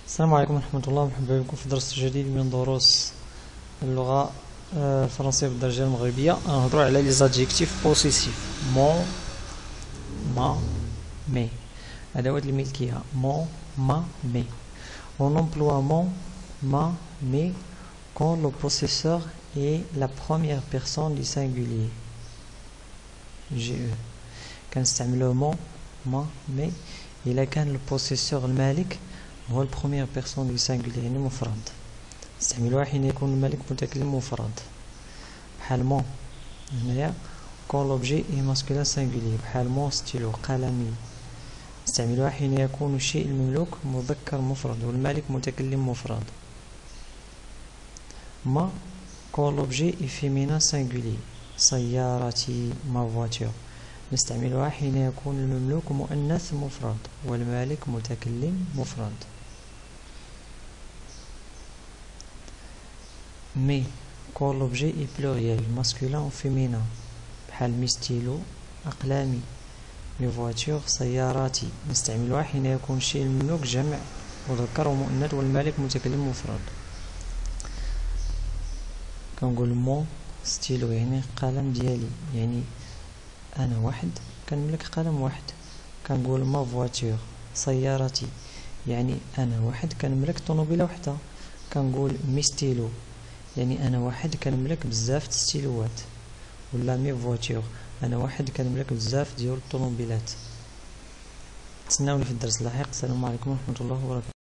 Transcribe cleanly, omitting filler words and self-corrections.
السلام عليكم ورحمة الله، مرحبا بكم في درس جديد من دروس اللغة الفرنسية بالدرجة المغربية. نهضروا على لي زادجيكتيف بوسيسيف مون، ما، مي، أدوات الملكية مون، ما، مي. On emploie mon, ma, mes quand le possesseur est la première personne du singulier. GE. كنستعملو مون، ما، مي إلا كان البوسيسور المالك هو البروميير بيرسون دو سانغولي يعني مفرد. نستعملوها حين يكون الملك متكلم مفرد بحال مون هنايا كون لوبجي اي ماسكولين سانغولي بحال مون ستيلو قلمي. نستعملوها حين يكون الشيء المملوك مذكر مفرد والمالك متكلم مفرد. ما كون لوبجي اي فيمينان سانغولي سيارتي ما فواتور. نستعملها حين يكون المملوك مؤنث مفرد والمالك متكلم مفرد. مي كون لوبجي اي بلوريال ماسكولين و فيمينان بحال مي ستيلو أقلامي، مي فواتور سياراتي. نستعملها حين يكون الشيء المملوك جمع مذكر ومؤنث والمالك متكلم مفرد. كنقول مون ستيلو يعني قلم ديالي، يعني أنا واحد كنملك قلم واحد. كنقول ما فواتور سيارتي يعني أنا واحد كنملك طوموبيلة وحدة. كنقول مي ستيلو يعني أنا واحد كنملك بزاف د ستيلوات. ولا مي فواتور أنا واحد كنملك بزاف ديال الطوموبيلات. تسناوني في الدرس اللاحق. السلام عليكم ورحمة الله وبركاته.